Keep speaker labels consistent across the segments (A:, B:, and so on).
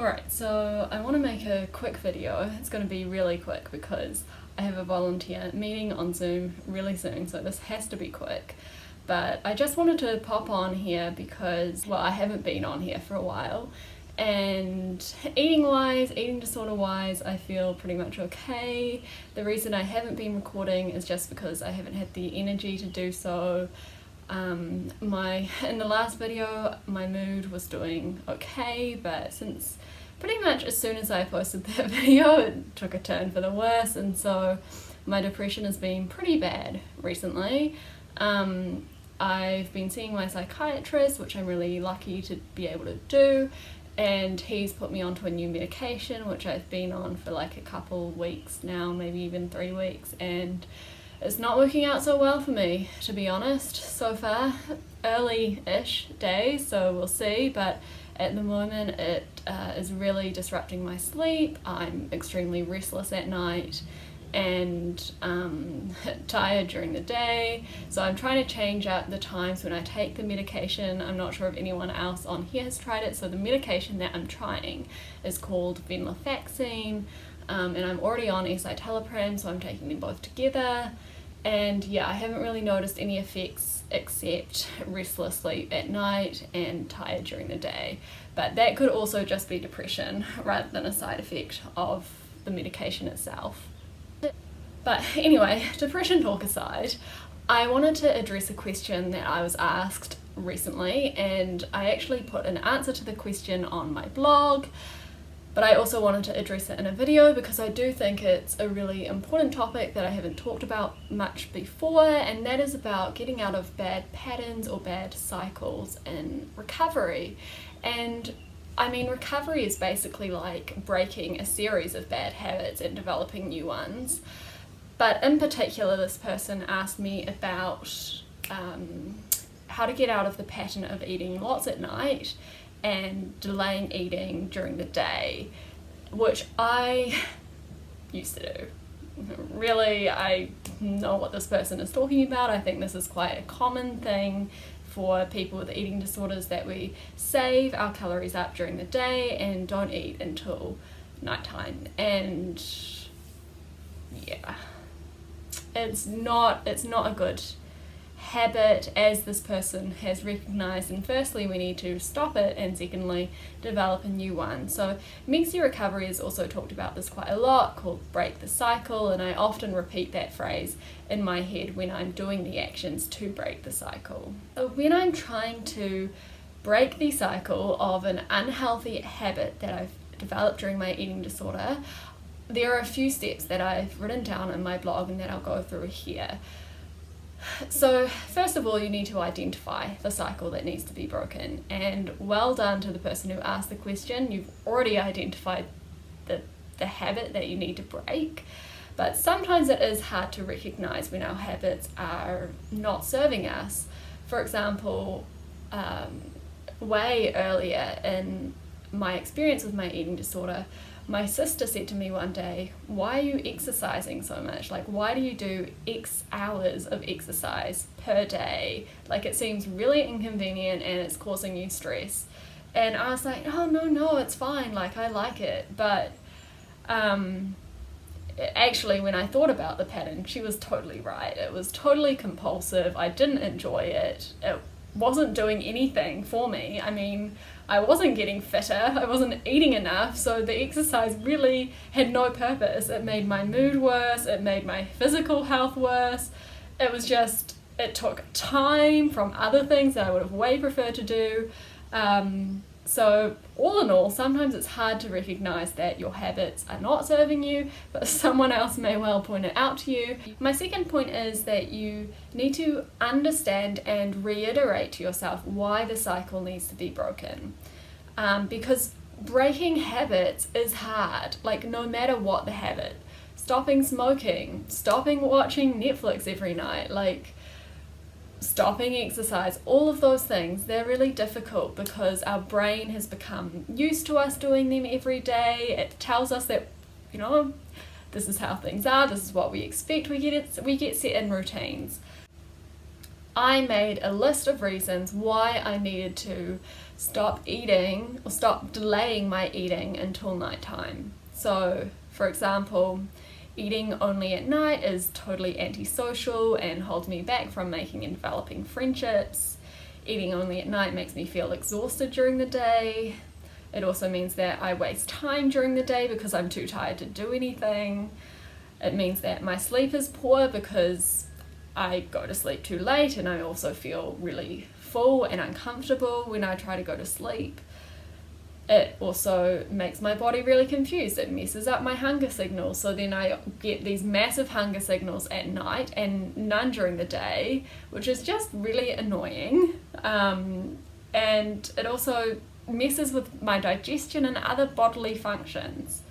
A: Alright, so I want to make a quick video. It's going to be really quick because I have a volunteer meeting on Zoom really soon, so this has to be quick. But I just wanted to pop on here because, well, I haven't been on here for a while, and eating disorder wise, I feel pretty much okay. The reason I haven't been recording is just because I haven't had the energy to do so. In the last video my mood was doing okay, but since pretty much as soon as I posted that video it took a turn for the worse, and so my depression has been pretty bad recently. I've been seeing my psychiatrist, which I'm really lucky to be able to do, and he's put me onto a new medication which I've been on for like a couple weeks now, maybe even 3 weeks, and it's not working out so well for me, to be honest, so far. Early-ish days, so we'll see, but at the moment it is really disrupting my sleep. I'm extremely restless at night and tired during the day, so I'm trying to change up the times when I take the medication. I'm not sure if anyone else on here has tried it. So the medication that I'm trying is called venlafaxine, and I'm already on escitalopram, so I'm taking them both together. And yeah, I haven't really noticed any effects except restless sleep at night and tired during the day. But that could also just be depression rather than a side effect of the medication itself. But anyway, depression talk aside, I wanted to address a question that I was asked recently, and I actually put an answer to the question on my blog. But I also wanted to address it in a video because I do think it's a really important topic that I haven't talked about much before, and that is about getting out of bad patterns or bad cycles in recovery. And I mean, recovery is basically like breaking a series of bad habits and developing new ones. But in particular, this person asked me about how to get out of the pattern of eating lots at night and delaying eating during the day, which I used to do. Really, I know what this person is talking about. I think this is quite a common thing for people with eating disorders, that we save our calories up during the day and don't eat until nighttime. And yeah, it's not a good habit, as this person has recognized, and firstly we need to stop it, and secondly develop a new one. So Mexi Recovery has also talked about this quite a lot, called break the cycle, and I often repeat that phrase in my head when I'm doing the actions to break the cycle. So when I'm trying to break the cycle of an unhealthy habit that I've developed during my eating disorder, there are a few steps that I've written down in my blog and that I'll go through here. So first of all, you need to identify the cycle that needs to be broken, and well done to the person who asked the question. You've already identified the habit that you need to break, but sometimes it is hard to recognize when our habits are not serving us. For example, way earlier in my experience with my eating disorder, my sister said to me one day, "Why are you exercising so much? Like, why do you do X hours of exercise per day? Like, it seems really inconvenient and it's causing you stress." And I was like, "Oh, no, it's fine. Like, I like it." But actually, when I thought about the pattern, she was totally right. It was totally compulsive. I didn't enjoy it. It wasn't doing anything for me. I mean, I wasn't getting fitter, I wasn't eating enough, so the exercise really had no purpose. It made my mood worse, it made my physical health worse. It was just, it took time from other things that I would have way preferred to do. So all in all, sometimes it's hard to recognize that your habits are not serving you, but someone else may well point it out to you. My second point is that you need to understand and reiterate to yourself why the cycle needs to be broken. Because breaking habits is hard, like no matter what the habit. Stopping smoking, stopping watching Netflix every night, like stopping exercise, all of those things, they're really difficult because our brain has become used to us doing them every day. It tells us that, you know, this is how things are, this is what we expect, we get set in routines. I made a list of reasons why I needed to stop eating or stop delaying my eating until nighttime. So, for example, eating only at night is totally antisocial and holds me back from making and developing friendships. Eating only at night makes me feel exhausted during the day. It also means that I waste time during the day because I'm too tired to do anything. It means that my sleep is poor because I go to sleep too late, and I also feel really full and uncomfortable when I try to go to sleep. It also makes my body really confused. It messes up my hunger signals, so then I get these massive hunger signals at night and none during the day, which is just really annoying. And it also messes with my digestion and other bodily functions.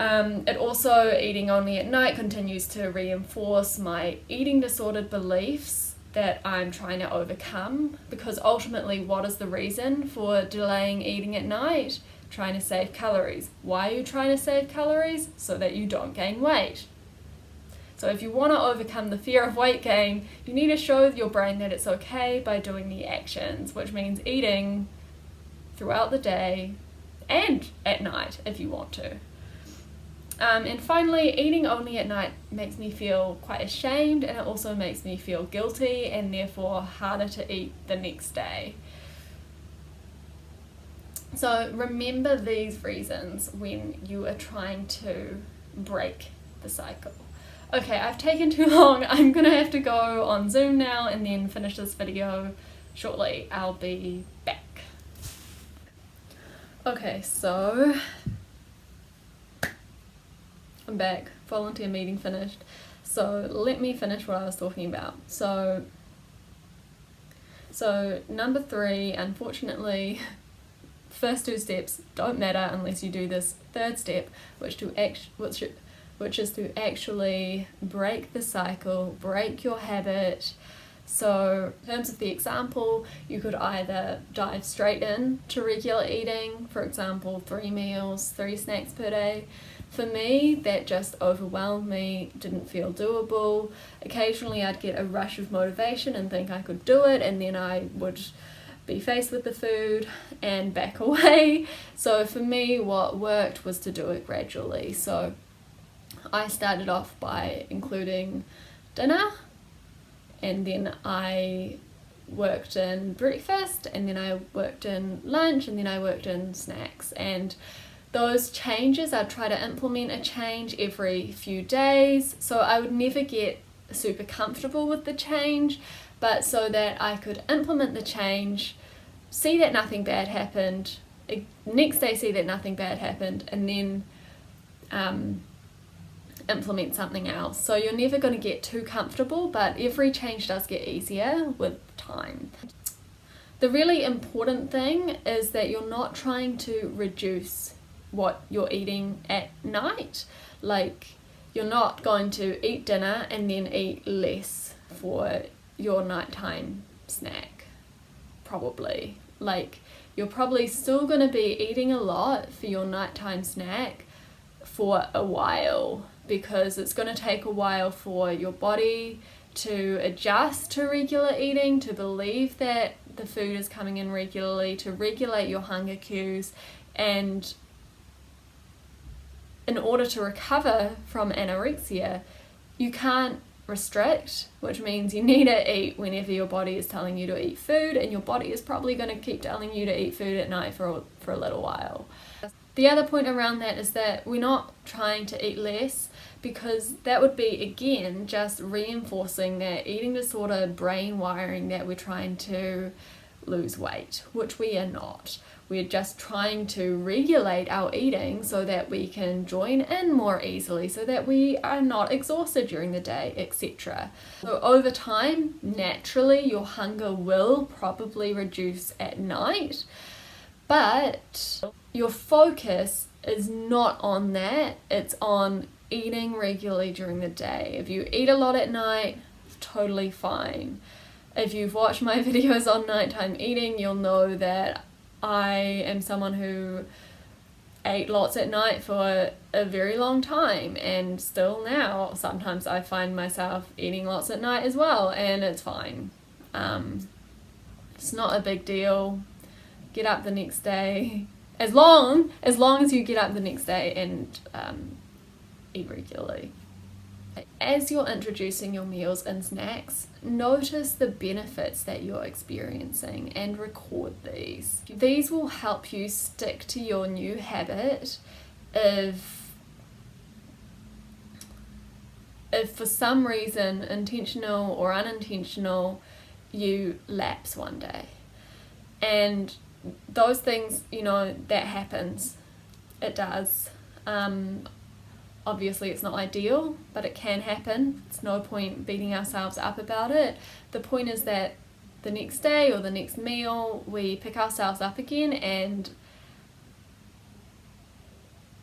A: It also, eating only at night, continues to reinforce my eating disordered beliefs that I'm trying to overcome, because ultimately, what is the reason for delaying eating at night? Trying to save calories. Why are you trying to save calories? So that you don't gain weight. So if you want to overcome the fear of weight gain, you need to show your brain that it's okay by doing the actions, which means eating throughout the day and at night if you want to. And finally, eating only at night makes me feel quite ashamed, and it also makes me feel guilty and therefore harder to eat the next day. So remember these reasons when you are trying to break the cycle. Okay, I've taken too long. I'm gonna have to go on Zoom now and then finish this video shortly. I'll be back. Okay, so I'm back. Volunteer meeting finished. So let me finish what I was talking about. So number 3, unfortunately, first 2 steps don't matter unless you do this third step, which is to actually break the cycle, break your habit. So in terms of the example, you could either dive straight in to regular eating, for example, 3 meals, 3 snacks per day. For me, that just overwhelmed me, didn't feel doable. Occasionally I'd get a rush of motivation and think I could do it, and then I would be faced with the food and back away. So for me, what worked was to do it gradually. So I started off by including dinner, and then I worked in breakfast, and then I worked in lunch, and then I worked in snacks. And those changes, I'd try to implement a change every few days. So I would never get super comfortable with the change, but so that I could implement the change, see that nothing bad happened, next day see that nothing bad happened, and then implement something else. So you're never going to get too comfortable, but every change does get easier with time. The really important thing is that you're not trying to reduce what you're eating at night. Like, you're not going to eat dinner and then eat less for your nighttime snack, probably. Like, you're probably still going to be eating a lot for your nighttime snack for a while, because it's going to take a while for your body to adjust to regular eating, to believe that the food is coming in regularly, to regulate your hunger cues. And in order to recover from anorexia, you can't restrict, which means you need to eat whenever your body is telling you to eat food, and your body is probably going to keep telling you to eat food at night for a little while. The other point around that is that we're not trying to eat less, because that would be, again, just reinforcing that eating disorder brain wiring that we're trying to lose weight, which we are not. We're just trying to regulate our eating so that we can join in more easily, so that we are not exhausted during the day, etc. So over time, naturally, your hunger will probably reduce at night, but your focus is not on that. It's on eating regularly during the day. If you eat a lot at night, totally fine. If you've watched my videos on nighttime eating, you'll know that I am someone who ate lots at night for a very long time, and still now sometimes I find myself eating lots at night as well, and it's fine. It's not a big deal. get up the next day, as long as you get up the next day and eat regularly. As you're introducing your meals and snacks, notice the benefits that you're experiencing and record these. These will help you stick to your new habit if for some reason, intentional or unintentional, you lapse one day. And those things, that happens. It does. Obviously it's not ideal, but it can happen. It's no point beating ourselves up about it. The point is that the next day or the next meal, we pick ourselves up again and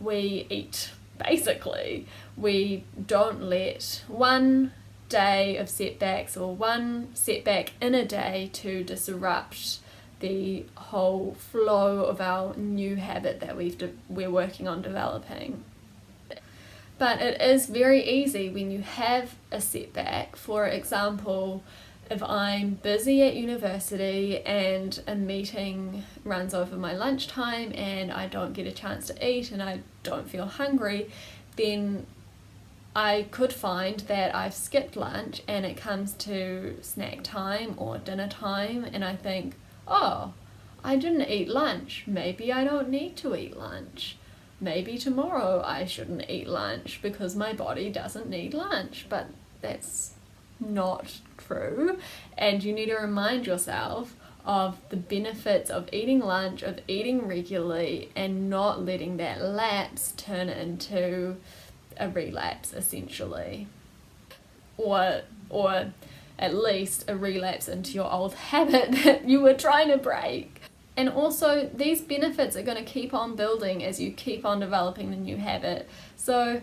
A: we eat, basically. We don't let one day of setbacks or one setback in a day to disrupt the whole flow of our new habit that we're working on developing. But it is very easy when you have a setback. For example, if I'm busy at university and a meeting runs over my lunchtime and I don't get a chance to eat and I don't feel hungry, then I could find that I've skipped lunch and it comes to snack time or dinner time and I think, oh, I didn't eat lunch. Maybe I don't need to eat lunch. Maybe tomorrow I shouldn't eat lunch because my body doesn't need lunch. But that's not true. And you need to remind yourself of the benefits of eating lunch, of eating regularly, and not letting that lapse turn into a relapse, essentially. Or at least a relapse into your old habit that you were trying to break. And also, these benefits are going to keep on building as you keep on developing the new habit. So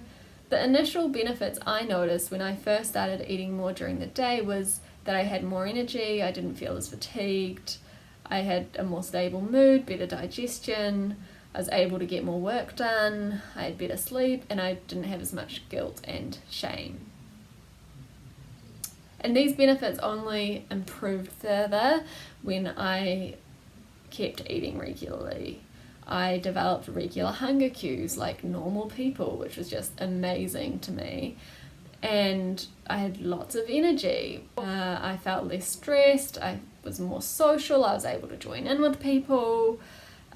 A: the initial benefits I noticed when I first started eating more during the day was that I had more energy, I didn't feel as fatigued, I had a more stable mood, better digestion, I was able to get more work done, I had better sleep, and I didn't have as much guilt and shame. And these benefits only improved further when I kept eating regularly. I developed regular hunger cues like normal people, which was just amazing to me. And I had lots of energy. I felt less stressed, I was more social, I was able to join in with people,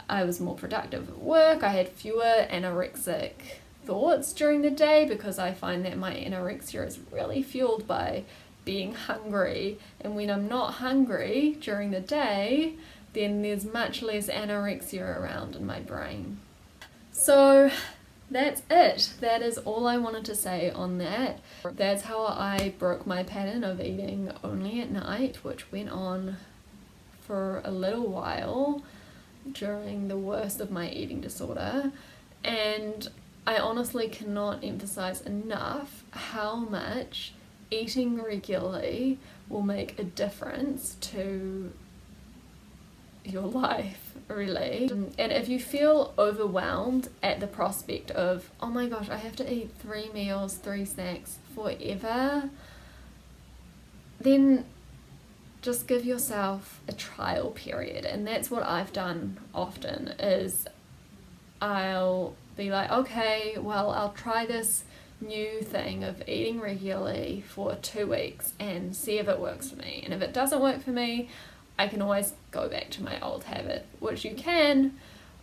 A: I was more productive at work, I had fewer anorexic thoughts during the day because I find that my anorexia is really fueled by being hungry. And when I'm not hungry during the day, then there's much less anorexia around in my brain. So that's it. That is all I wanted to say on that. That's how I broke my pattern of eating only at night, which went on for a little while during the worst of my eating disorder. And I honestly cannot emphasize enough how much eating regularly will make a difference to your life, really. And if you feel overwhelmed at the prospect of, oh my gosh, I have to eat 3 meals, 3 snacks forever, then just give yourself a trial period. And that's what I've done often, is I'll be like, okay, well, I'll try this new thing of eating regularly for 2 weeks and see if it works for me. And if it doesn't work for me, I can always go back to my old habit, which you can.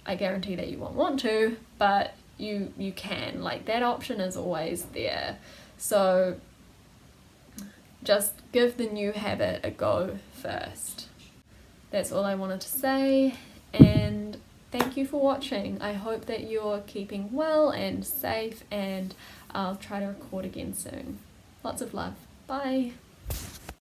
A: I guarantee that you won't want to, but you can. Like, that option is always there. So just give the new habit a go first. That's all I wanted to say, and thank you for watching. I hope that you're keeping well and safe, and I'll try to record again soon. Lots of love. Bye.